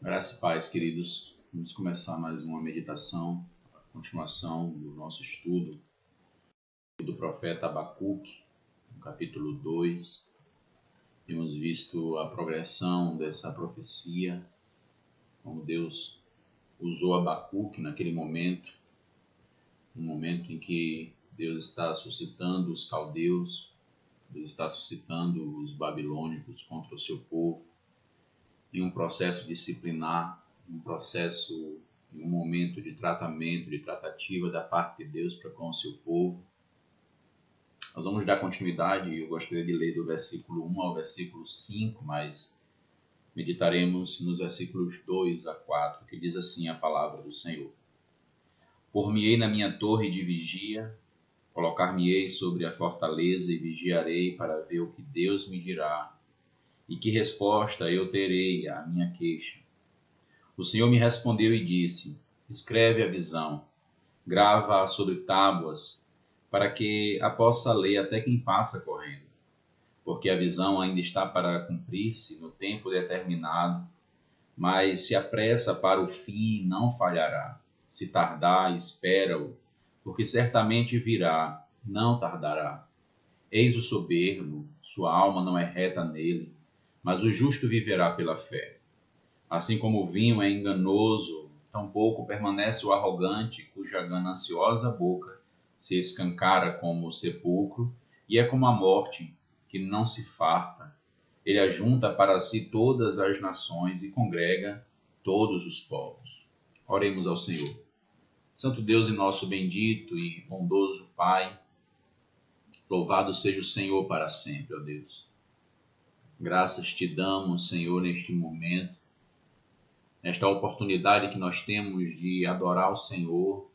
Graça e paz, queridos. Vamos começar mais uma meditação, a continuação do nosso estudo do profeta Abacuque, no capítulo 2. Temos visto a progressão dessa profecia, como Deus usou Abacuque naquele momento, um momento em que Deus está suscitando os caldeus, Deus está suscitando os babilônicos contra o seu povo, em um processo disciplinar, um processo, em um momento de tratamento, de tratativa da parte de Deus para com o seu povo. Nós vamos dar continuidade, eu gostaria de ler do versículo 1 ao versículo 5, mas meditaremos nos versículos 2 a 4, que diz assim a palavra do Senhor. Por-me-ei na minha torre de vigia, colocar-me-ei sobre a fortaleza e vigiarei para ver o que Deus me dirá, e que resposta eu terei à minha queixa. O Senhor me respondeu e disse: escreve a visão, grava-a sobre tábuas, para que a possa ler até quem passa correndo. Porque a visão ainda está para cumprir-se no tempo determinado, mas se apressa para o fim, não falhará. Se tardar, espera-o, porque certamente virá, não tardará. Eis o soberbo, sua alma não é reta nele, mas o justo viverá pela fé. Assim como o vinho é enganoso, tampouco permanece o arrogante, cuja gananciosa boca se escancara como o sepulcro, e é como a morte, que não se farta. Ele ajunta para si todas as nações e congrega todos os povos. Oremos ao Senhor. Santo Deus e nosso bendito e bondoso Pai, louvado seja o Senhor para sempre, ó Deus. Graças te damos, Senhor, neste momento, nesta oportunidade que nós temos de adorar o Senhor,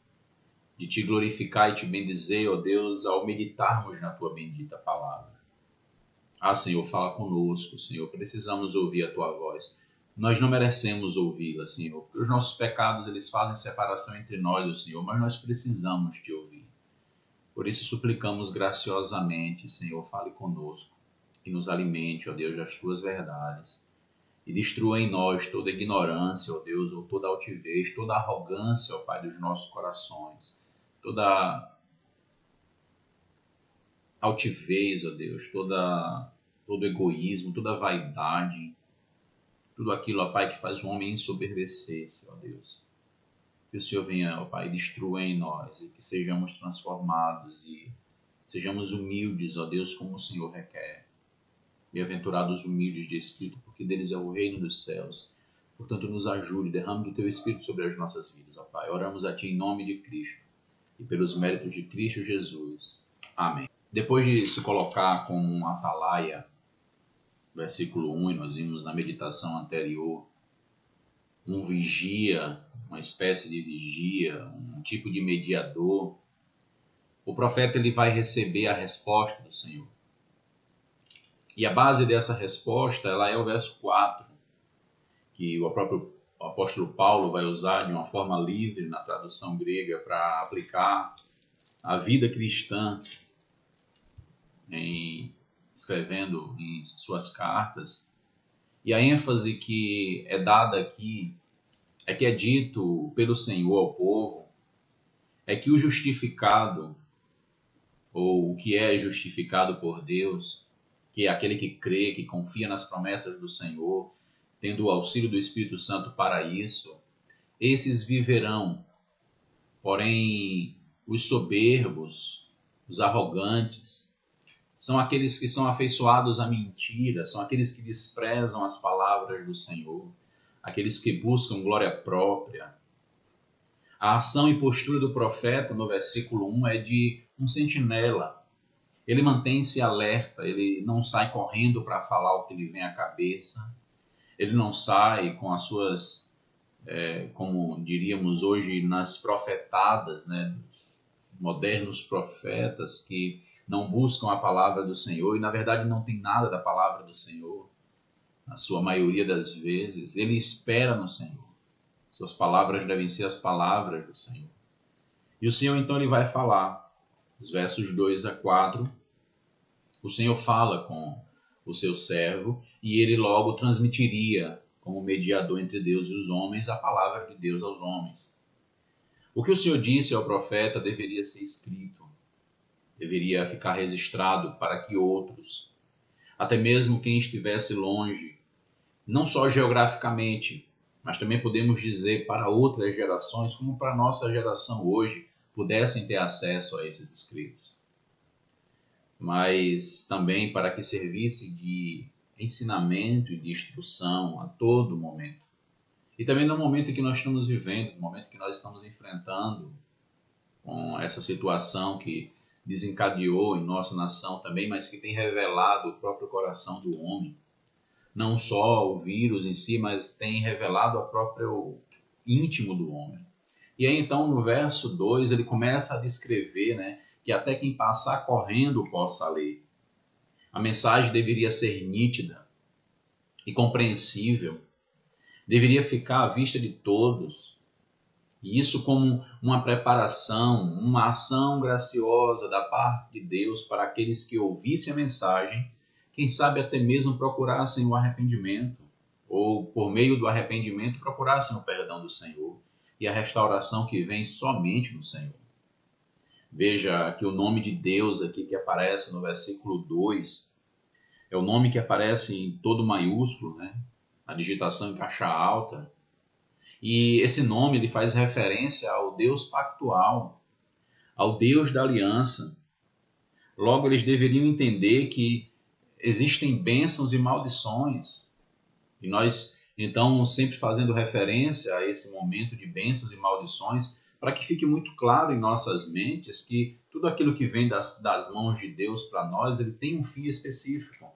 de te glorificar e te bendizer, ó Deus, ao meditarmos na tua bendita palavra. Senhor, fala conosco, Senhor, precisamos ouvir a tua voz. Nós não merecemos ouvi-la, Senhor, porque os nossos pecados, eles fazem separação entre nós, ó Senhor, mas nós precisamos te ouvir. Por isso suplicamos graciosamente, Senhor, fale conosco, que nos alimente, ó Deus, das tuas verdades, e destrua em nós toda ignorância, ó Deus, ou toda altivez, toda arrogância, ó Pai, dos nossos corações, toda altivez, ó Deus, todo egoísmo, toda vaidade, tudo aquilo, ó Pai, que faz o homem ensoberbecer-se, ó Deus. Que o Senhor venha, ó Pai, destrua em nós e que sejamos transformados e sejamos humildes, ó Deus, como o Senhor requer. Bem-aventurados humildes de espírito, porque deles é o reino dos céus. Portanto, nos ajude, derrame do teu Espírito sobre as nossas vidas, ó Pai. Oramos a Ti em nome de Cristo e pelos méritos de Cristo Jesus. Amém. Depois de se colocar como um atalaia, versículo 1, e nós vimos na meditação anterior, um vigia, uma espécie de vigia, um tipo de mediador, o profeta ele vai receber a resposta do Senhor. E a base dessa resposta ela é o verso 4, que o próprio apóstolo Paulo vai usar de uma forma livre na tradução grega para aplicar a vida cristã, escrevendo em suas cartas. E a ênfase que é dada aqui é que é dito pelo Senhor ao povo, é que o justificado, ou o que é justificado por Deus, que é aquele que crê, que confia nas promessas do Senhor, tendo o auxílio do Espírito Santo para isso, esses viverão. Porém, os soberbos, os arrogantes, são aqueles que são afeiçoados à mentira, são aqueles que desprezam as palavras do Senhor, aqueles que buscam glória própria. A ação e postura do profeta, no versículo 1, é de um sentinela. Ele mantém-se alerta, ele não sai correndo para falar o que lhe vem à cabeça, ele não sai com as suas, como diríamos hoje, nas profetadas, né, dos modernos profetas que não buscam a palavra do Senhor e, na verdade, não tem nada da palavra do Senhor, na sua maioria das vezes. Ele espera no Senhor. Suas palavras devem ser as palavras do Senhor. E o Senhor, então, ele vai falar. Os versos 2 a 4, o Senhor fala com o seu servo e ele logo transmitiria como mediador entre Deus e os homens, a palavra de Deus aos homens. O que o Senhor disse ao profeta deveria ser escrito, deveria ficar registrado para que outros, até mesmo quem estivesse longe, não só geograficamente, mas também podemos dizer para outras gerações, como para a nossa geração hoje, pudessem ter acesso a esses escritos. Mas também para que servisse de ensinamento e de instrução a todo momento. E também no momento que nós estamos vivendo, no momento que nós estamos enfrentando com essa situação que desencadeou em nossa nação também, mas que tem revelado o próprio coração do homem. Não só o vírus em si, mas tem revelado o próprio íntimo do homem. E aí então no verso 2 ele começa a descrever, que até quem passar correndo possa ler. A mensagem deveria ser nítida e compreensível, deveria ficar à vista de todos. E isso como uma preparação, uma ação graciosa da parte de Deus para aqueles que ouvissem a mensagem, quem sabe até mesmo procurassem o arrependimento, ou por meio do arrependimento procurassem o perdão do Senhor e a restauração que vem somente no Senhor. Veja que o nome de Deus aqui que aparece no versículo 2 é o nome que aparece em todo maiúsculo, a digitação em caixa alta. E esse nome ele faz referência ao Deus pactual, ao Deus da aliança. Logo, eles deveriam entender que existem bênçãos e maldições. E nós, então, sempre fazendo referência a esse momento de bênçãos e maldições, para que fique muito claro em nossas mentes que tudo aquilo que vem das mãos de Deus para nós, ele tem um fim específico.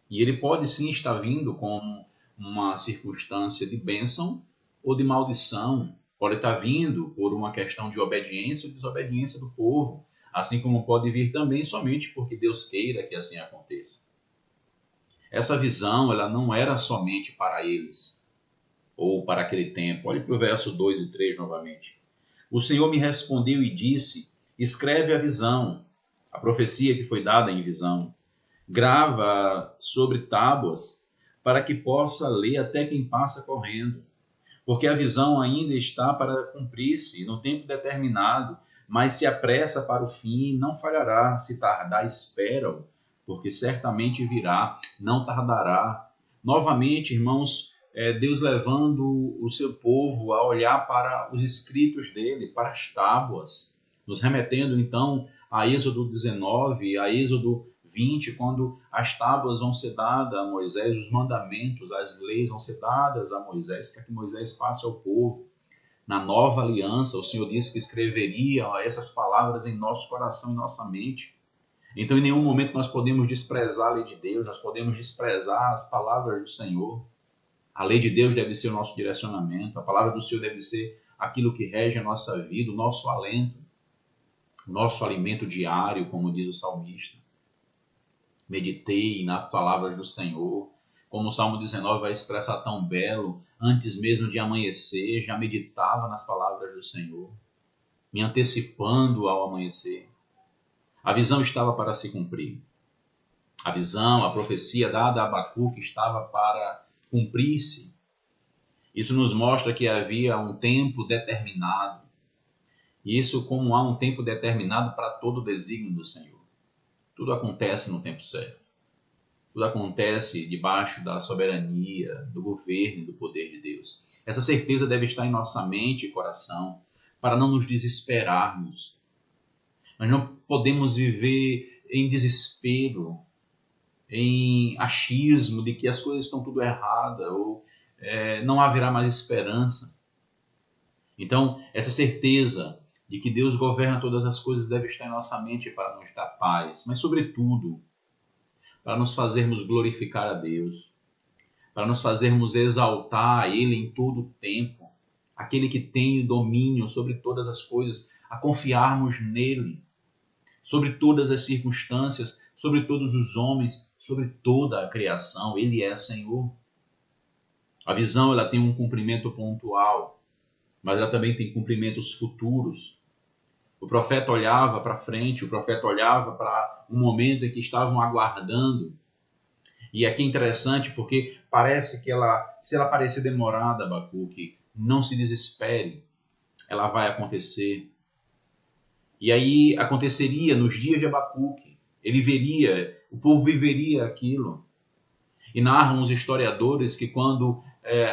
E ele pode sim estar vindo como uma circunstância de bênção ou de maldição. Pode estar vindo por uma questão de obediência ou desobediência do povo, assim como pode vir também somente porque Deus queira que assim aconteça. Essa visão ela não era somente para eles, ou para aquele tempo. Olhe para o verso 2 e 3 novamente. O Senhor me respondeu e disse, escreve a visão, a profecia que foi dada em visão. Grava sobre tábuas, para que possa ler até quem passa correndo. Porque a visão ainda está para cumprir-se no tempo determinado, mas se apressa para o fim, não falhará. Se tardar, espera-o, porque certamente virá, não tardará. Novamente, irmãos, Deus levando o seu povo a olhar para os escritos dele, para as tábuas, nos remetendo então a Êxodo 19, a Êxodo 20, quando as tábuas vão ser dadas a Moisés, os mandamentos, as leis vão ser dadas a Moisés, para que Moisés passe ao povo. Na nova aliança, o Senhor disse que escreveria essas palavras em nosso coração e nossa mente. Então, em nenhum momento nós podemos desprezar a lei de Deus, nós podemos desprezar as palavras do Senhor. A lei de Deus deve ser o nosso direcionamento, a palavra do Senhor deve ser aquilo que rege a nossa vida, o nosso alento, o nosso alimento diário, como diz o salmista. Meditei nas palavras do Senhor, como o Salmo 19 vai expressar tão belo, antes mesmo de amanhecer, já meditava nas palavras do Senhor, me antecipando ao amanhecer. A visão estava para se cumprir. A visão, a profecia dada a Abacuque estava para cumprir-se. Isso nos mostra que havia um tempo determinado. E isso como há um tempo determinado para todo o desígnio do Senhor. Tudo acontece no tempo certo. Tudo acontece debaixo da soberania, do governo e do poder de Deus. Essa certeza deve estar em nossa mente e coração, para não nos desesperarmos. Nós não podemos viver em desespero, em achismo de que as coisas estão tudo erradas ou não haverá mais esperança. Então, essa certeza de que Deus governa todas as coisas deve estar em nossa mente para nos dar paz, mas, sobretudo, para nos fazermos glorificar a Deus, para nos fazermos exaltar a Ele em todo o tempo, aquele que tem o domínio sobre todas as coisas, a confiarmos nele, sobre todas as circunstâncias, sobre todos os homens, sobre toda a criação. Ele é Senhor. A visão ela tem um cumprimento pontual, mas ela também tem cumprimentos futuros. O profeta olhava para frente, o profeta olhava para um momento em que estavam aguardando. E aqui é interessante porque parece que se ela parecer demorada, Abacuque, não se desespere, ela vai acontecer. E aí aconteceria nos dias de Abacuque. Ele veria, o povo viveria aquilo. E narram os historiadores que quando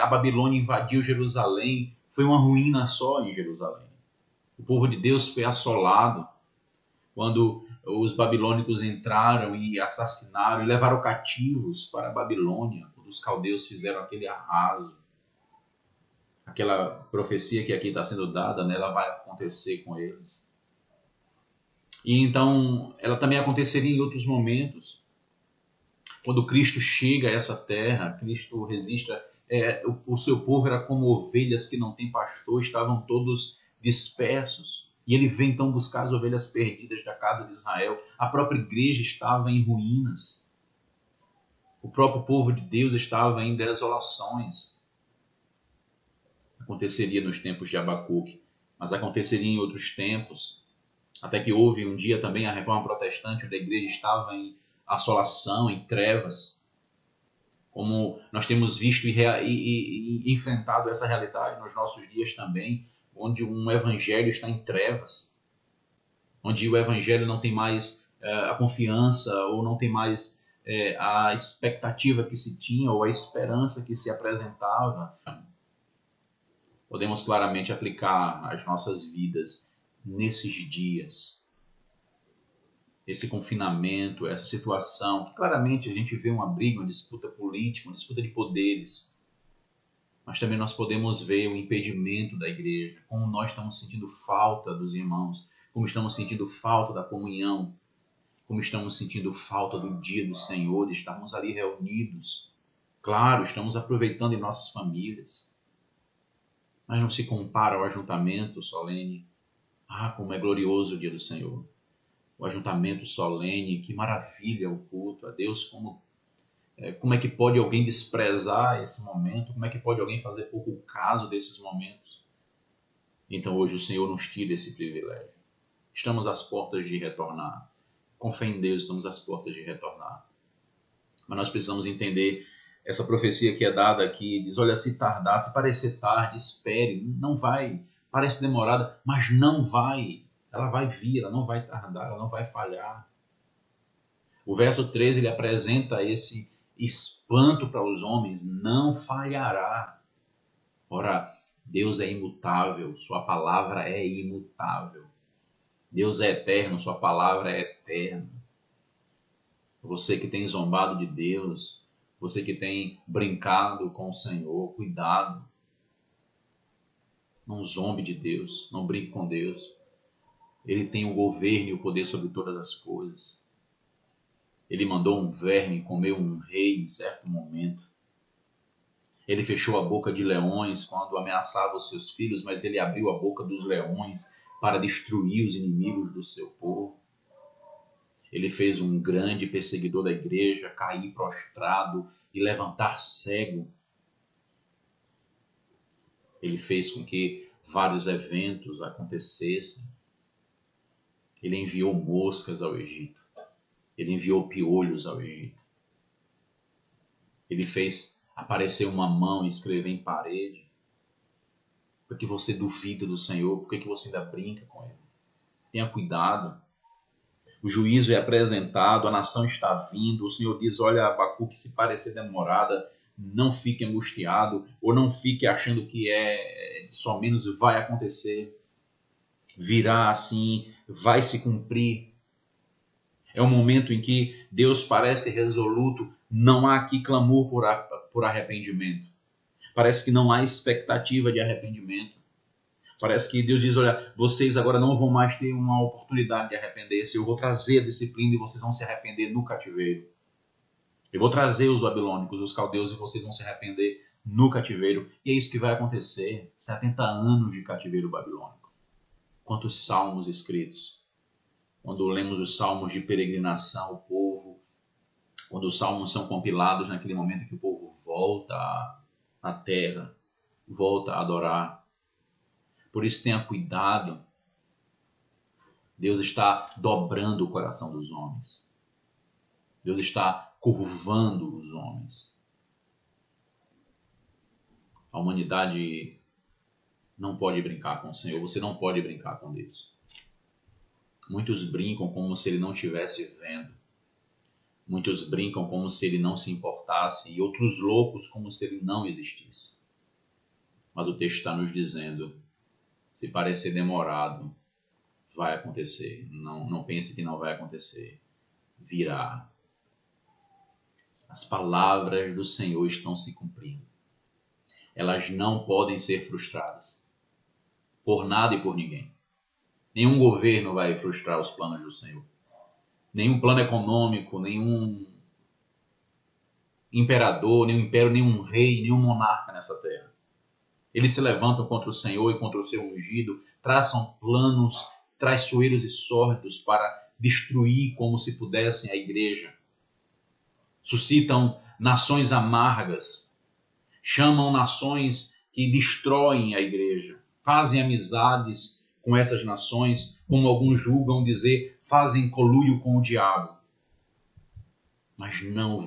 a Babilônia invadiu Jerusalém, foi uma ruína só em Jerusalém. O povo de Deus foi assolado quando os babilônicos entraram e assassinaram e levaram cativos para a Babilônia, quando os caldeus fizeram aquele arraso. Aquela profecia que aqui está sendo dada, né, ela vai acontecer com eles. E então, ela também aconteceria em outros momentos. Quando Cristo chega a essa terra, Cristo registra, o seu povo era como ovelhas que não têm pastor, estavam todos dispersos. E ele vem então buscar as ovelhas perdidas da casa de Israel. A própria igreja estava em ruínas. O próprio povo de Deus estava em desolações. Aconteceria nos tempos de Abacuque, mas aconteceria em outros tempos. Até que houve um dia também a Reforma Protestante, onde a igreja estava em assolação, em trevas. Como nós temos visto e enfrentado essa realidade nos nossos dias também, onde um evangelho está em trevas, onde o evangelho não tem mais a confiança, ou não tem mais a expectativa que se tinha, ou a esperança que se apresentava. Podemos claramente aplicar as nossas vidas nesses dias. Esse confinamento, essa situação, que claramente a gente vê uma briga, uma disputa política, uma disputa de poderes. Mas também nós podemos ver o impedimento da igreja, como nós estamos sentindo falta dos irmãos, como estamos sentindo falta da comunhão, como estamos sentindo falta do dia do Senhor, de estarmos ali reunidos. Claro, estamos aproveitando em nossas famílias, mas não se compara ao ajuntamento solene. Ah, como é glorioso o dia do Senhor! O ajuntamento solene, que maravilha o culto a Deus, como é que pode alguém desprezar esse momento? Como é que pode alguém fazer pouco caso desses momentos? Então hoje o Senhor nos tira esse privilégio. Estamos às portas de retornar. Com fé em Deus, estamos às portas de retornar. Mas nós precisamos entender essa profecia que é dada aqui, diz, olha, se tardar, se parecer tarde, espere, não vai, parece demorada, mas não vai. Ela vai vir, ela não vai tardar, ela não vai falhar. O verso 13, ele apresenta esse espanto para os homens, não falhará. Ora, Deus é imutável, sua palavra é imutável. Deus é eterno, sua palavra é eterna. Você que tem zombado de Deus, você que tem brincado com o Senhor, cuidado. Não zombe de Deus, não brinque com Deus. Ele tem o governo e o poder sobre todas as coisas. Ele mandou um verme comer um rei em certo momento. Ele fechou a boca de leões quando ameaçava os seus filhos, mas ele abriu a boca dos leões para destruir os inimigos do seu povo. Ele fez um grande perseguidor da igreja cair prostrado e levantar cego. Ele fez com que vários eventos acontecessem. Ele enviou moscas ao Egito. Ele enviou piolhos ao Egito. Ele fez aparecer uma mão e escrever em parede. Por que você duvida do Senhor? Por que você ainda brinca com Ele? Tenha cuidado. O juízo é apresentado, a nação está vindo. O Senhor diz, olha, Abacuque, se parecer demorada, não fique angustiado, ou não fique achando que só menos vai acontecer. Virá assim, vai se cumprir. É um momento em que Deus parece resoluto, não há aqui clamor por arrependimento. Parece que não há expectativa de arrependimento. Parece que Deus diz, olha, vocês agora não vão mais ter uma oportunidade de arrepender-se. Eu vou trazer a disciplina e vocês vão se arrepender no cativeiro. Eu vou trazer os babilônicos, os caldeus, e vocês vão se arrepender no cativeiro. E é isso que vai acontecer. 70 anos de cativeiro babilônico. Quantos salmos escritos. Quando lemos os salmos de peregrinação, o povo, quando os salmos são compilados naquele momento que o povo volta à terra, volta a adorar. Por isso tenha cuidado. Deus está dobrando o coração dos homens. Deus está curvando os homens. A humanidade não pode brincar com o Senhor, você não pode brincar com Deus. Muitos brincam como se Ele não estivesse vendo. Muitos brincam como se Ele não se importasse e outros loucos como se Ele não existisse. Mas o texto está nos dizendo, se parecer demorado, vai acontecer. Não pense que não vai acontecer. Virá. As palavras do Senhor estão se cumprindo. Elas não podem ser frustradas. Por nada e por ninguém. Nenhum governo vai frustrar os planos do Senhor. Nenhum plano econômico, nenhum imperador, nenhum império, nenhum rei, nenhum monarca nessa terra. Eles se levantam contra o Senhor e contra o seu ungido, traçam planos traiçoeiros e sórdidos para destruir como se pudessem a igreja. Suscitam nações amargas, chamam nações que destroem a igreja, fazem amizades com essas nações, como alguns julgam dizer, fazem conluio com o diabo. Mas não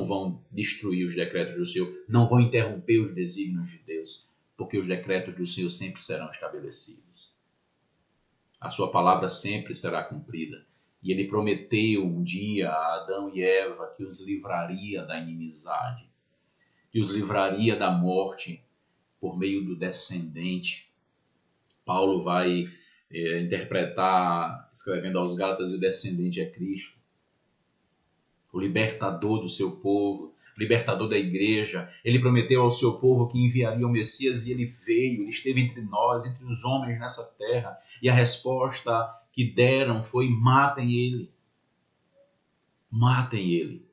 vão destruir os decretos do Senhor, não vão interromper os desígnios de Deus, porque os decretos do Senhor sempre serão estabelecidos. A sua palavra sempre será cumprida. E Ele prometeu um dia a Adão e Eva que os livraria da inimizade, que os livraria da morte por meio do descendente. Paulo vai interpretar, escrevendo aos Gálatas, o descendente é Cristo, o libertador do seu povo, libertador da igreja. Ele prometeu ao seu povo que enviaria o Messias e ele veio, ele esteve entre nós, entre os homens nessa terra. E a resposta que deram foi: matem ele. Matem ele.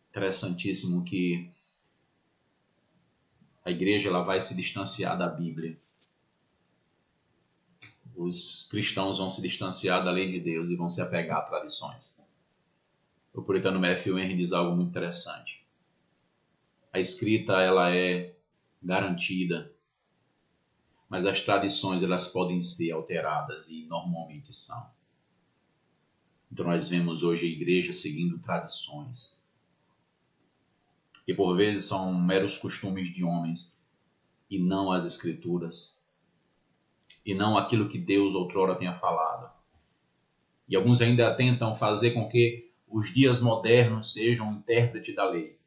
Interessantíssimo que a igreja ela vai se distanciar da Bíblia. Os cristãos vão se distanciar da lei de Deus e vão se apegar a tradições. O puritano Matthew Henry diz algo muito interessante. A escrita ela é garantida, mas as tradições elas podem ser alteradas e normalmente são. Então nós vemos hoje a igreja seguindo tradições, que por vezes são meros costumes de homens e não as escrituras, e não aquilo que Deus outrora tenha falado. E alguns ainda tentam fazer com que os dias modernos sejam um intérprete da lei.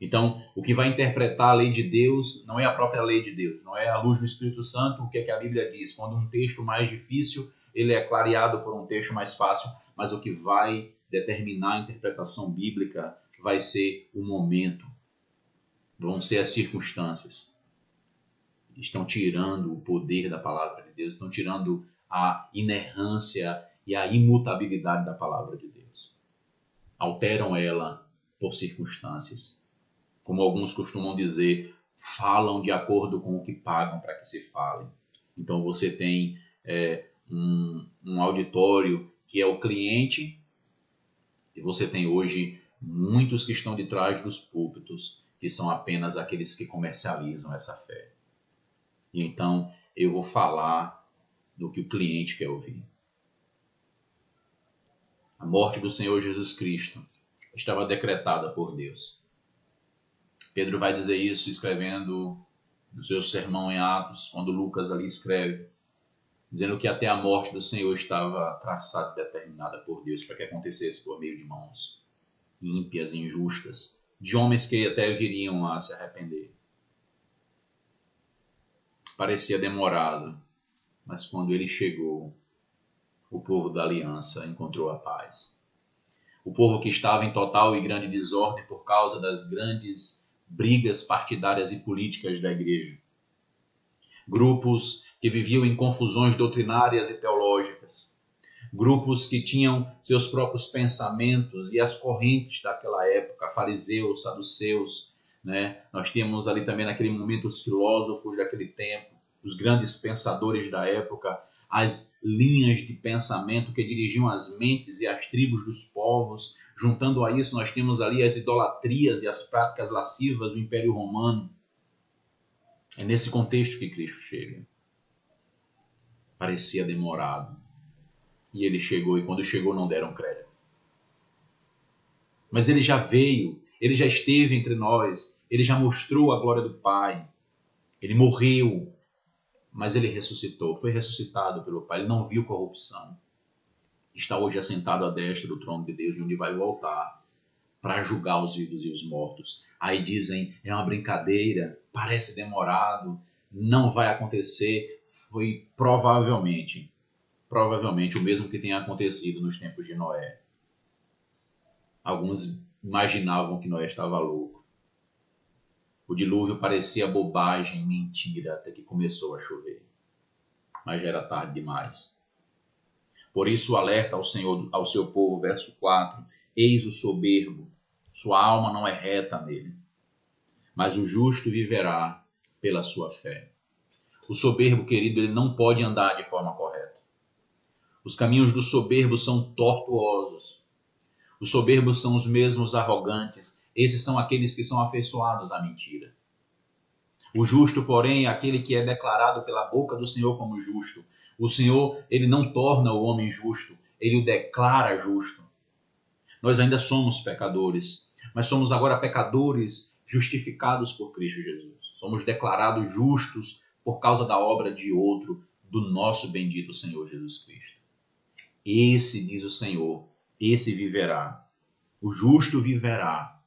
Então, o que vai interpretar a lei de Deus não é a própria lei de Deus, não é a luz do Espírito Santo, o que é que a Bíblia diz. Quando um texto mais difícil, ele é clareado por um texto mais fácil, mas o que vai determinar a interpretação bíblica vai ser o momento, vão ser as circunstâncias. Estão tirando o poder da palavra de Deus, estão tirando a inerrância e a imutabilidade da palavra de Deus. Alteram ela por circunstâncias. Como alguns costumam dizer, falam de acordo com o que pagam para que se fale. Então você tem um auditório que é o cliente, e você tem hoje muitos que estão de trás dos púlpitos, que são apenas aqueles que comercializam essa fé. E então eu vou falar do que o cliente quer ouvir. A morte do Senhor Jesus Cristo estava decretada por Deus. Pedro vai dizer isso escrevendo no seu sermão em Atos, quando Lucas ali escreve, dizendo que até a morte do Senhor estava traçada e determinada por Deus para que acontecesse por meio de mãos ímpias e injustas, de homens que até viriam a se arrepender. Parecia demorado, mas quando ele chegou, o povo da aliança encontrou a paz. O povo que estava em total e grande desordem por causa das grandes brigas partidárias e políticas da igreja. Grupos que viviam em confusões doutrinárias e teológicas. Grupos que tinham seus próprios pensamentos e as correntes daquela época, fariseus, saduceus, né? Nós tínhamos ali também naquele momento os filósofos daquele tempo, os grandes pensadores da época, as linhas de pensamento que dirigiam as mentes e as tribos dos povos. Juntando a isso, nós temos ali as idolatrias e as práticas lascivas do Império Romano. É nesse contexto que Cristo chega. Parecia demorado. E ele chegou, e quando chegou não deram crédito. Mas ele já veio, ele já esteve entre nós, ele já mostrou a glória do Pai, ele morreu, mas ele ressuscitou, foi ressuscitado pelo Pai, ele não viu corrupção. Está hoje assentado à destra do trono de Deus, de onde vai voltar para julgar os vivos e os mortos. Aí dizem, é uma brincadeira, parece demorado, não vai acontecer. Foi provavelmente o mesmo que tenha acontecido nos tempos de Noé. Alguns imaginavam que Noé estava louco. O dilúvio parecia bobagem, mentira, até que começou a chover. Mas já era tarde demais. Por isso alerta ao Senhor, ao seu povo, verso 4, eis o soberbo, sua alma não é reta nele, mas o justo viverá pela sua fé. O soberbo, querido, ele não pode andar de forma correta. Os caminhos do soberbo são tortuosos. Os soberbos são os mesmos arrogantes. Esses são aqueles que são afeiçoados à mentira. O justo, porém, é aquele que é declarado pela boca do Senhor como justo. O Senhor, ele não torna o homem justo, ele o declara justo. Nós ainda somos pecadores, mas somos agora pecadores justificados por Cristo Jesus. Somos declarados justos por causa da obra de outro, do nosso bendito Senhor Jesus Cristo. Esse, diz o Senhor, esse viverá. O justo viverá.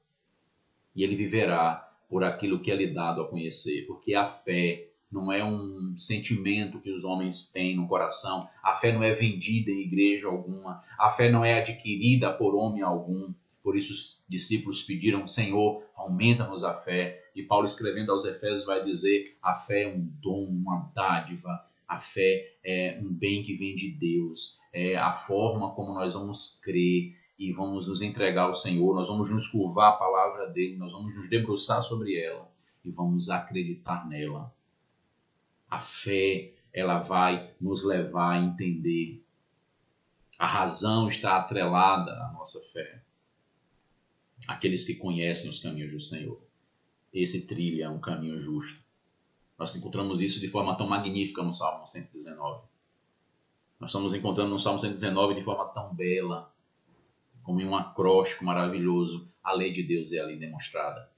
E ele viverá por aquilo que é lhe dado a conhecer. Porque a fé não é um sentimento que os homens têm no coração. A fé não é vendida em igreja alguma. A fé não é adquirida por homem algum. Por isso os discípulos pediram, Senhor, aumenta-nos a fé. E Paulo, escrevendo aos Efésios, vai dizer, a fé é um dom, uma dádiva. A fé é um bem que vem de Deus. É a forma como nós vamos crer e vamos nos entregar ao Senhor. Nós vamos nos curvar à palavra dele. Nós vamos nos debruçar sobre ela e vamos acreditar nela. A fé, ela vai nos levar a entender. A razão está atrelada à nossa fé. Aqueles que conhecem os caminhos do Senhor. Esse trilha um caminho justo. Nós encontramos isso de forma tão magnífica no Salmo 119. Nós estamos encontrando no Salmo 119 de forma tão bela, como em um acróstico maravilhoso, a lei de Deus é ali demonstrada.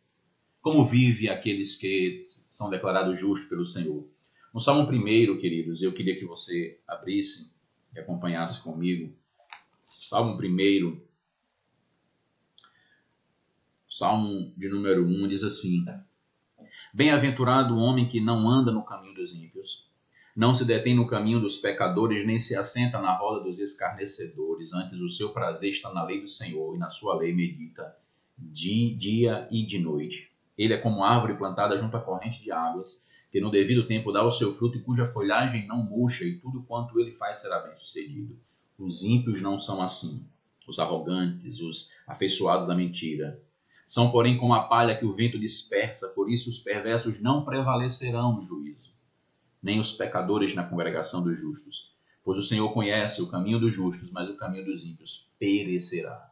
Como vive aqueles que são declarados justos pelo Senhor? No Salmo 1, queridos, eu queria que você abrisse e acompanhasse comigo. Salmo 1, Salmo de número 1, diz assim: Bem-aventurado o homem que não anda no caminho dos ímpios, não se detém no caminho dos pecadores, nem se assenta na roda dos escarnecedores. Antes o seu prazer está na lei do Senhor, e na sua lei medita de dia e de noite. Ele é como árvore plantada junto à corrente de águas, que no devido tempo dá o seu fruto e cuja folhagem não murcha, e tudo quanto ele faz será bem sucedido. Os ímpios não são assim, os arrogantes, os afeiçoados à mentira. São, porém, como a palha que o vento dispersa, por isso os perversos não prevalecerão no juízo, nem os pecadores na congregação dos justos. Pois o Senhor conhece o caminho dos justos, mas o caminho dos ímpios perecerá.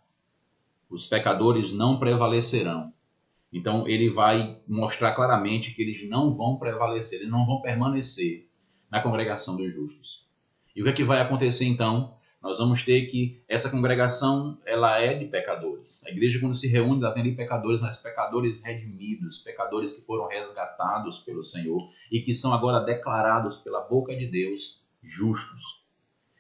Os pecadores não prevalecerão. Então ele vai mostrar claramente que eles não vão prevalecer, eles não vão permanecer na congregação dos justos. E o que é que vai acontecer então? Nós vamos ter que essa congregação, ela é de pecadores. A igreja, quando se reúne, ela tem ali pecadores, mas pecadores redimidos, pecadores que foram resgatados pelo Senhor e que são agora declarados pela boca de Deus justos.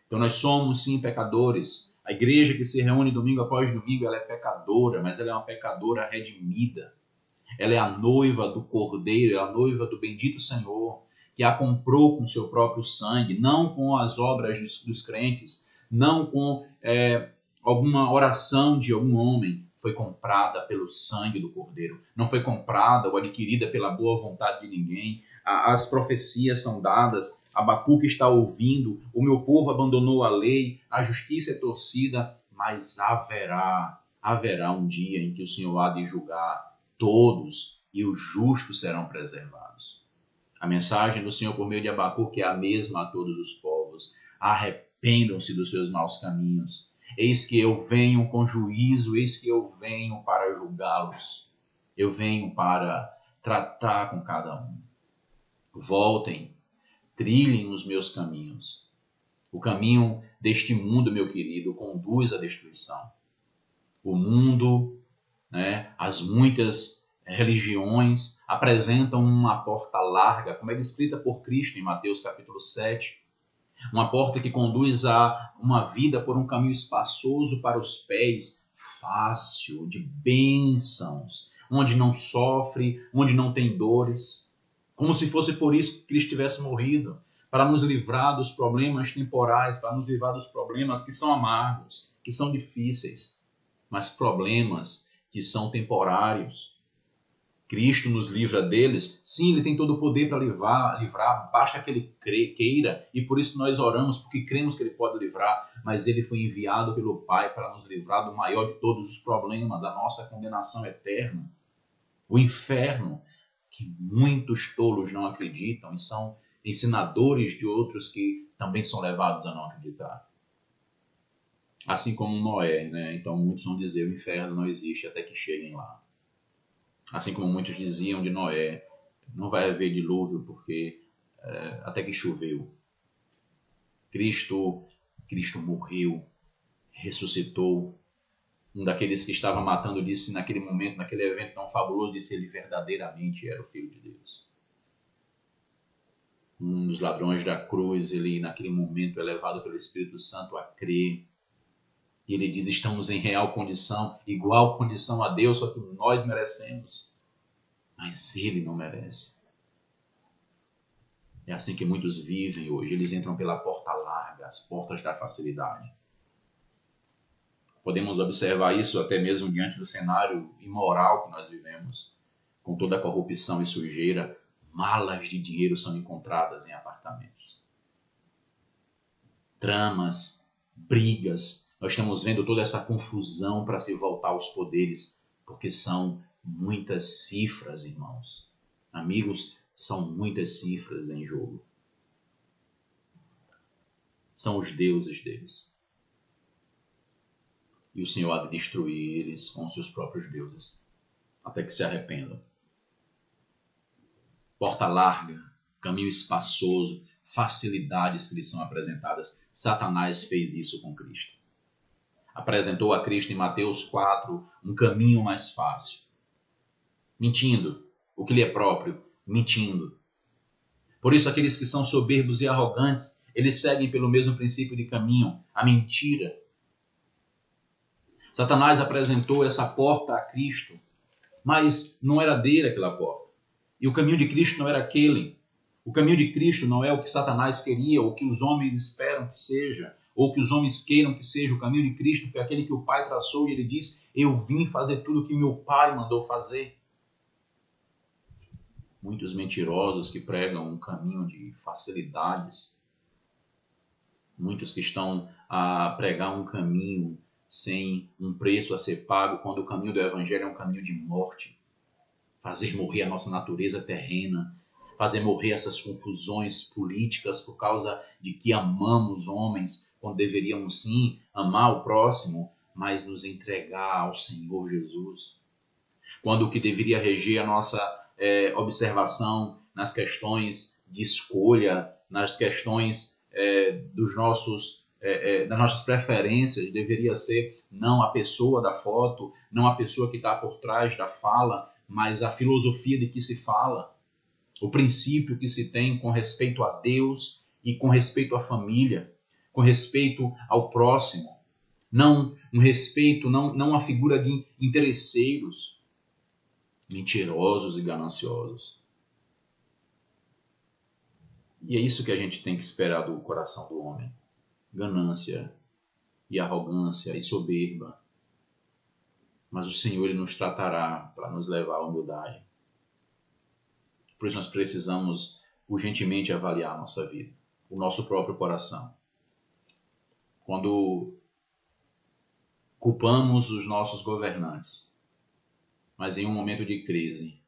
Então nós somos sim pecadores. A igreja que se reúne domingo após domingo, ela é pecadora, mas ela é uma pecadora redimida. Ela é a noiva do Cordeiro, é a noiva do bendito Senhor, que a comprou com seu próprio sangue, não com as obras dos crentes, não com alguma oração de algum homem. Foi comprada pelo sangue do Cordeiro. Não foi comprada ou adquirida pela boa vontade de ninguém. As profecias são dadas. Abacuque está ouvindo. O meu povo abandonou a lei. A justiça é torcida. Mas haverá um dia em que o Senhor há de julgar todos e os justos serão preservados. A mensagem do Senhor por meio de Abacuque é a mesma a todos os povos. Arrependam-se dos seus maus caminhos. Eis que eu venho com juízo, eis que eu venho para julgá-los. Eu venho para tratar com cada um. Voltem, trilhem os meus caminhos. O caminho deste mundo, meu querido, conduz à destruição. O mundo né? As muitas religiões apresentam uma porta larga, como é descrita por Cristo em Mateus capítulo 7. Uma porta que conduz a uma vida por um caminho espaçoso para os pés, fácil, de bênçãos, onde não sofre, onde não tem dores. Como se fosse por isso que Cristo tivesse morrido, para nos livrar dos problemas temporais, para nos livrar dos problemas que são amargos, que são difíceis, mas problemas que são temporários. Cristo nos livra deles. Sim, ele tem todo o poder para livrar, basta que ele queira, e por isso nós oramos, porque cremos que ele pode livrar, mas ele foi enviado pelo Pai para nos livrar do maior de todos os problemas, a nossa condenação eterna, o inferno, que muitos tolos não acreditam e são ensinadores de outros que também são levados a não acreditar. Assim como Noé, né? Então muitos vão dizer o inferno não existe até que cheguem lá. Assim como muitos diziam de Noé, não vai haver dilúvio porque até que choveu. Cristo morreu, ressuscitou. Um daqueles que estava matando disse naquele momento, naquele evento tão fabuloso, disse ele verdadeiramente era o Filho de Deus. Um dos ladrões da cruz, ele naquele momento é levado pelo Espírito Santo a crer. E ele diz, estamos em real condição, igual condição a Deus, só que nós merecemos. Mas ele não merece. É assim que muitos vivem hoje. Eles entram pela porta larga, as portas da facilidade. Podemos observar isso até mesmo diante do cenário imoral que nós vivemos. Com toda a corrupção e sujeira, malas de dinheiro são encontradas em apartamentos. Tramas, brigas. Nós estamos vendo toda essa confusão para se voltar aos poderes, porque são muitas cifras, irmãos. Amigos, são muitas cifras em jogo. São os deuses deles. E o Senhor há de destruir eles com os seus próprios deuses, até que se arrependam. Porta larga, caminho espaçoso, facilidades que lhes são apresentadas. Satanás fez isso com Cristo. Apresentou a Cristo em Mateus 4 um caminho mais fácil. Mentindo, o que lhe é próprio, mentindo. Por isso aqueles que são soberbos e arrogantes, eles seguem pelo mesmo princípio de caminho, a mentira. Satanás apresentou essa porta a Cristo, mas não era dele aquela porta. E o caminho de Cristo não era aquele. O caminho de Cristo não é o que Satanás queria, ou o que os homens esperam que seja, ou que os homens queiram que seja. O caminho de Cristo foi aquele que o Pai traçou e ele diz, eu vim fazer tudo o que meu Pai mandou fazer. Muitos mentirosos que pregam um caminho de facilidades. Muitos que estão a pregar um caminho sem um preço a ser pago, quando o caminho do Evangelho é um caminho de morte. Fazer morrer a nossa natureza terrena, fazer morrer essas confusões políticas por causa de que amamos homens, quando deveríamos sim amar o próximo, mas nos entregar ao Senhor Jesus. Quando o que deveria reger a nossa observação nas questões de escolha, nas questões das nossas preferências, deveria ser não a pessoa da foto, não a pessoa que está por trás da fala, mas a filosofia de que se fala, o princípio que se tem com respeito a Deus e com respeito à família, com respeito ao próximo, não um respeito, não a figura de interesseiros, mentirosos e gananciosos. E é isso que a gente tem que esperar do coração do homem. Ganância e arrogância e soberba. Mas o Senhor ele nos tratará para nos levar à humildade. Por isso nós precisamos urgentemente avaliar a nossa vida, o nosso próprio coração. Quando culpamos os nossos governantes, mas em um momento de crise,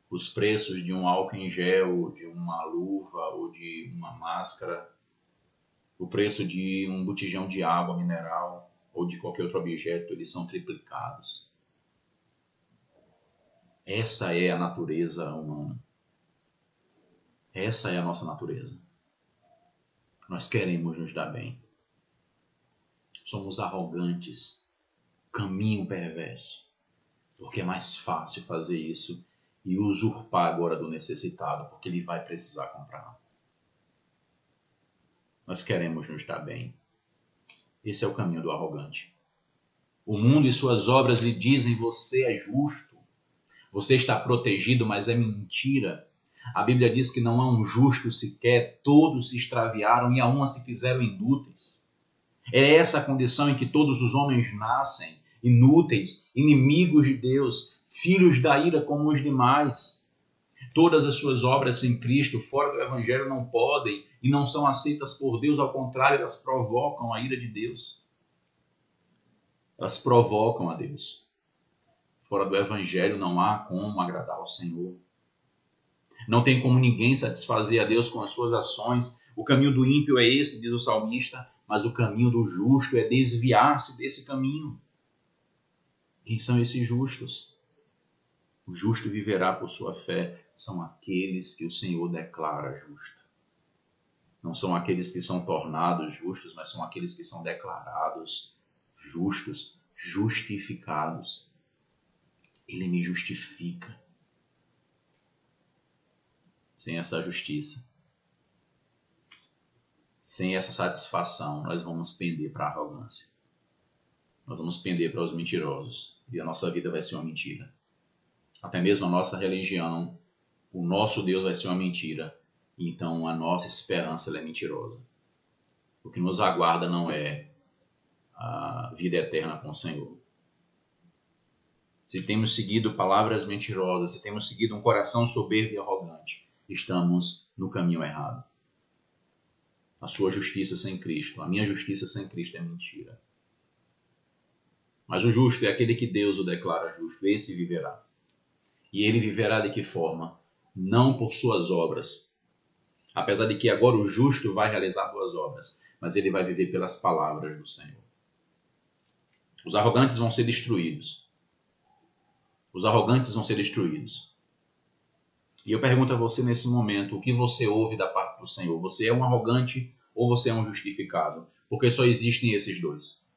os preços de um álcool em gel, de uma luva ou de uma máscara, o preço de um botijão de água mineral ou de qualquer outro objeto, eles são triplicados. Essa é a natureza humana. Essa é a nossa natureza. Nós queremos nos dar bem. Somos arrogantes, caminho perverso. Porque é mais fácil fazer isso e usurpar agora do necessitado, porque ele vai precisar comprar. Nós queremos nos dar bem. Esse é o caminho do arrogante. O mundo e suas obras lhe dizem: você é justo, você está protegido, mas é mentira. A Bíblia diz que não há um justo sequer, todos se extraviaram e a uma se fizeram inúteis. É essa a condição em que todos os homens nascem, inúteis, inimigos de Deus, filhos da ira como os demais. Todas as suas obras sem Cristo, fora do Evangelho, não podem e não são aceitas por Deus, ao contrário, elas provocam a ira de Deus. Elas provocam a Deus. Fora do Evangelho não há como agradar ao Senhor. Não tem como ninguém satisfazer a Deus com as suas ações. O caminho do ímpio é esse, diz o salmista, mas o caminho do justo é desviar-se desse caminho. Quem são esses justos? O justo viverá por sua fé. São aqueles que o Senhor declara justo. Não são aqueles que são tornados justos, mas são aqueles que são declarados justos, justificados. Ele me justifica. Sem essa justiça, sem essa satisfação, nós vamos pender para a arrogância. Nós vamos pender para os mentirosos. E a nossa vida vai ser uma mentira. Até mesmo a nossa religião, o nosso Deus vai ser uma mentira. Então a nossa esperança ela é mentirosa. O que nos aguarda não é a vida eterna com o Senhor. Se temos seguido palavras mentirosas, se temos seguido um coração soberbo e arrogante, estamos no caminho errado. A sua justiça sem Cristo, a minha justiça sem Cristo é mentira. Mas o justo é aquele que Deus o declara justo, esse viverá. E ele viverá de que forma? Não por suas obras. Apesar de que agora o justo vai realizar boas obras, mas ele vai viver pelas palavras do Senhor. Os arrogantes vão ser destruídos. Os arrogantes vão ser destruídos. E eu pergunto a você nesse momento, o que você ouve da parte do Senhor? Você é um arrogante ou você é um justificado? Porque só existem esses dois.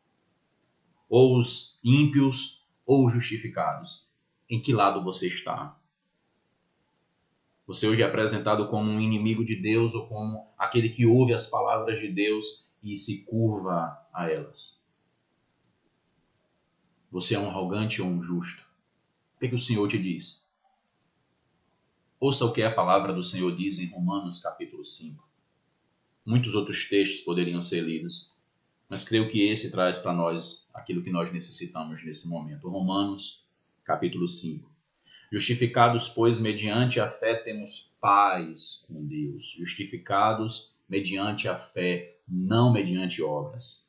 Ou os ímpios ou os justificados. Em que lado você está? Você hoje é apresentado como um inimigo de Deus ou como aquele que ouve as palavras de Deus e se curva a elas? Você é um arrogante ou um justo? O que o Senhor te diz? Ouça o que a palavra do Senhor diz em Romanos capítulo 5. Muitos outros textos poderiam ser lidos, mas creio que esse traz para nós aquilo que nós necessitamos nesse momento. Romanos capítulo 5. Justificados, pois, mediante a fé temos paz com Deus. Justificados mediante a fé, não mediante obras.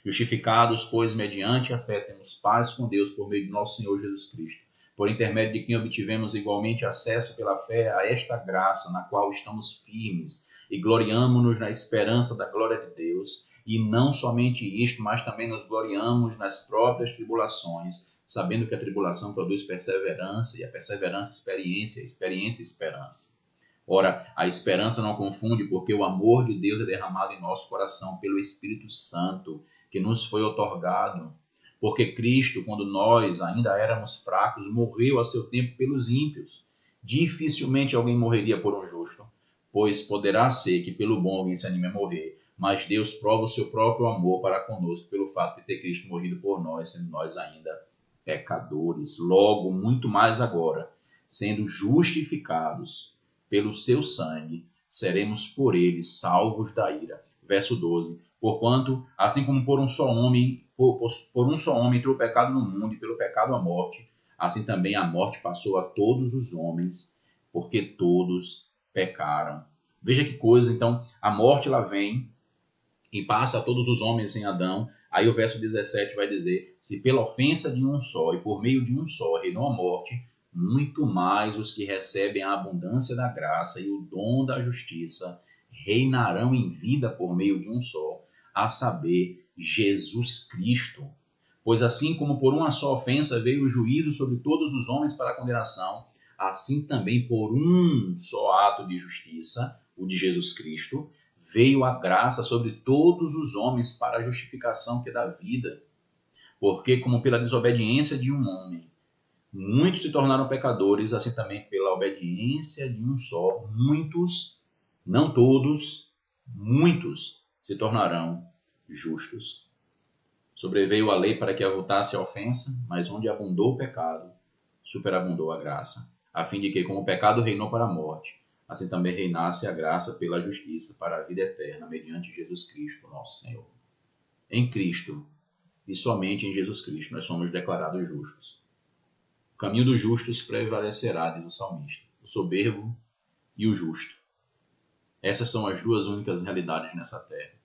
Justificados, pois, mediante a fé temos paz com Deus por meio de nosso Senhor Jesus Cristo, por intermédio de quem obtivemos igualmente acesso pela fé a esta graça na qual estamos firmes e gloriamo-nos na esperança da glória de Deus. E não somente isto, mas também nos gloriamos nas próprias tribulações, sabendo que a tribulação produz perseverança, e a perseverança experiência, a experiência esperança. Ora, a esperança não confunde, porque o amor de Deus é derramado em nosso coração pelo Espírito Santo, que nos foi outorgado. Porque Cristo, quando nós ainda éramos fracos, morreu a seu tempo pelos ímpios. Dificilmente alguém morreria por um justo, pois poderá ser que pelo bom alguém se anime a morrer, mas Deus prova o seu próprio amor para conosco pelo fato de ter Cristo morrido por nós, sendo nós ainda pecadores. Logo, muito mais agora, sendo justificados pelo seu sangue, seremos por ele salvos da ira. Verso 12. Porquanto, assim como por um só homem entrou o pecado no mundo, e pelo pecado a morte, assim também a morte passou a todos os homens, porque todos pecaram. Veja que coisa, então, a morte ela vem e passa a todos os homens em Adão. Aí o verso 17 vai dizer: se pela ofensa de um só e por meio de um só reinou a morte, muito mais os que recebem a abundância da graça e o dom da justiça reinarão em vida por meio de um só, a saber, Jesus Cristo. Pois assim como por uma só ofensa veio o juízo sobre todos os homens para a condenação, assim também por um só ato de justiça, o de Jesus Cristo, veio a graça sobre todos os homens para a justificação que dá vida. Porque como pela desobediência de um homem Muitos se tornaram pecadores, assim também pela obediência de um só. Muitos, não todos, muitos se tornarão justos. Sobreveio a lei para que avultasse a ofensa, mas onde abundou o pecado, superabundou a graça, a fim de que, como o pecado reinou para a morte, assim também reinasse a graça pela justiça para a vida eterna, mediante Jesus Cristo, nosso Senhor. Em Cristo, e somente em Jesus Cristo, nós somos declarados justos. O caminho dos justos prevalecerá, diz o salmista, o soberbo e o justo. Essas são as duas únicas realidades nessa terra.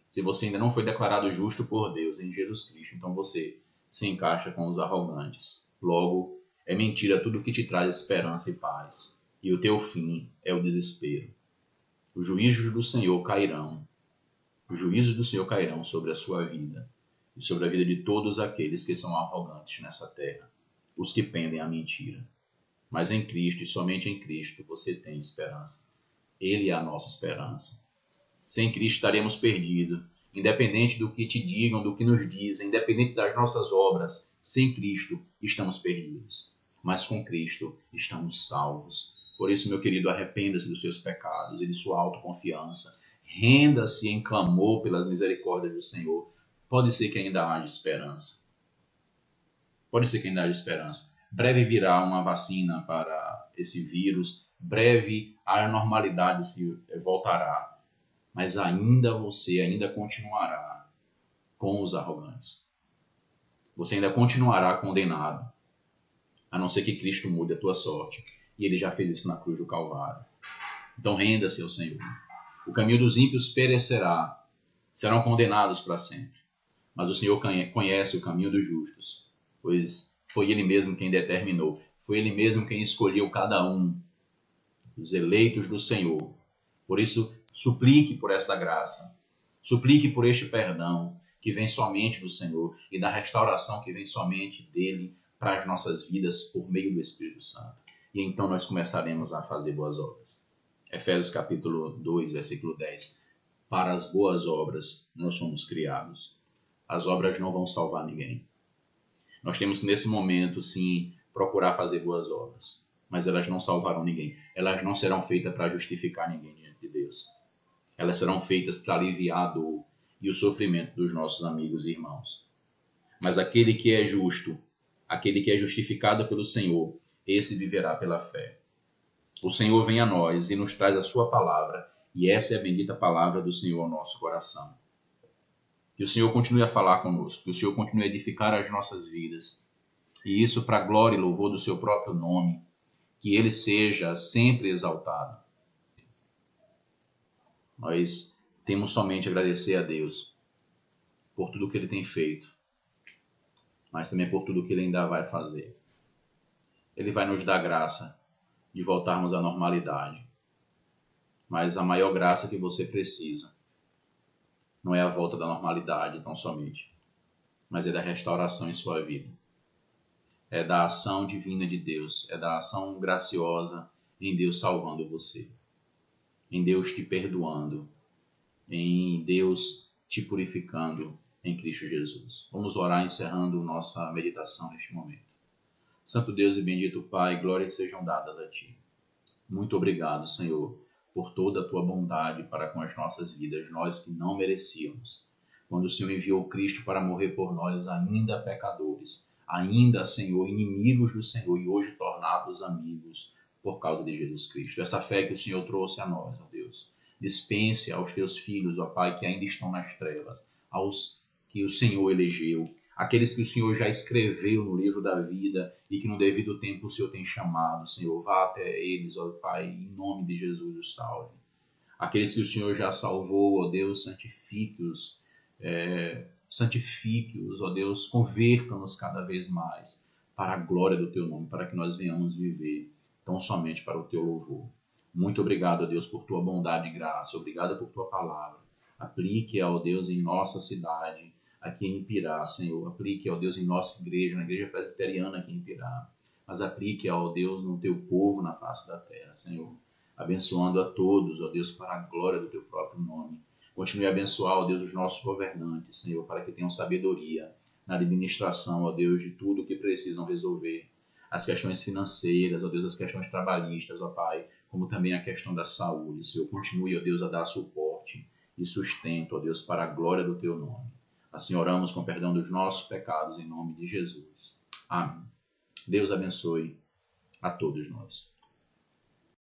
Se você ainda não foi declarado justo por Deus em Jesus Cristo, então você se encaixa com os arrogantes. Logo, é mentira tudo que te traz esperança e paz, e o teu fim é o desespero. Os juízos do Senhor cairão. Os juízos do Senhor cairão sobre a sua vida e sobre a vida de todos aqueles que são arrogantes nessa terra, os que pendem à mentira. Mas em Cristo, e somente em Cristo, você tem esperança. Ele é a nossa esperança. Sem Cristo estaremos perdidos, independente do que te digam, do que nos dizem, independente das nossas obras. Sem Cristo estamos perdidos, mas com Cristo estamos salvos. Por isso, meu querido, arrependa-se dos seus pecados e de sua autoconfiança. Renda-se em clamor pelas misericórdias do Senhor. Pode ser que ainda haja esperança. Pode ser que ainda haja esperança. Breve virá uma vacina para esse vírus. Breve a normalidade se voltará. Mas você ainda continuará com os arrogantes. Você ainda continuará condenado, a não ser que Cristo mude a tua sorte. E ele já fez isso na cruz do Calvário. Então renda-se ao Senhor. O caminho dos ímpios perecerá, serão condenados para sempre. Mas o Senhor conhece o caminho dos justos, pois foi Ele mesmo quem determinou. Foi Ele mesmo quem escolheu cada um, os eleitos do Senhor. Por isso, suplique por esta graça. Suplique por este perdão que vem somente do Senhor e da restauração que vem somente dele para as nossas vidas por meio do Espírito Santo. E então nós começaremos a fazer boas obras. Efésios capítulo 2, versículo 10. Para as boas obras nós somos criados. As obras não vão salvar ninguém. Nós temos que, nesse momento, sim, procurar fazer boas obras. Mas elas não salvarão ninguém. Elas não serão feitas para justificar ninguém diante de Deus. Elas serão feitas para aliviar a dor e o sofrimento dos nossos amigos e irmãos. Mas aquele que é justo, aquele que é justificado pelo Senhor, esse viverá pela fé. O Senhor vem a nós e nos traz a sua palavra, e essa é a bendita palavra do Senhor ao nosso coração. Que o Senhor continue a falar conosco, que o Senhor continue a edificar as nossas vidas, e isso para a glória e louvor do seu próprio nome, que ele seja sempre exaltado. Nós temos somente a agradecer a Deus por tudo que ele tem feito, mas também por tudo que ele ainda vai fazer. Ele vai nos dar graça de voltarmos à normalidade, mas a maior graça que você precisa não é a volta da normalidade tão somente, mas é da restauração em sua vida. É da ação divina de Deus, é da ação graciosa em Deus salvando você, em Deus te perdoando, em Deus te purificando em Cristo Jesus. Vamos orar encerrando nossa meditação neste momento. Santo Deus e bendito Pai, glórias sejam dadas a Ti. Muito obrigado, Senhor, por toda a Tua bondade para com as nossas vidas, nós que não merecíamos. Quando o Senhor enviou Cristo para morrer por nós, ainda pecadores, ainda, Senhor, inimigos do Senhor e hoje tornados amigos por causa de Jesus Cristo. Essa fé que o Senhor trouxe a nós, ó Deus, dispense aos Teus filhos, ó Pai, que ainda estão nas trevas, aos que o Senhor elegeu, aqueles que o Senhor já escreveu no livro da vida e que no devido tempo o Senhor tem chamado, Senhor, vá até eles, ó Pai, em nome de Jesus os salve. Aqueles que o Senhor já salvou, ó Deus, santifique-os, santifique-os, ó Deus, converta-nos cada vez mais para a glória do Teu nome, para que nós venhamos viver tão somente para o Teu louvor. Muito obrigado, ó Deus, por Tua bondade e graça, obrigado por Tua palavra. Aplique, ó Deus, em nossa cidade, aqui em Pirá, Senhor. Aplique, ó Deus, em nossa igreja, na igreja presbiteriana aqui em Pirá. Mas aplique, ó Deus, no Teu povo na face da terra, Senhor. Abençoando a todos, ó Deus, para a glória do Teu próprio nome. Continue a abençoar, ó Deus, os nossos governantes, Senhor, para que tenham sabedoria na administração, ó Deus, de tudo que precisam resolver. as questões financeiras, ó Deus, as questões trabalhistas, ó Pai, como também a questão da saúde. Senhor, continue, ó Deus, a dar suporte e sustento, ó Deus, para a glória do Teu nome. Assim oramos com perdão dos nossos pecados, em nome de Jesus. Amém. Deus abençoe a todos nós.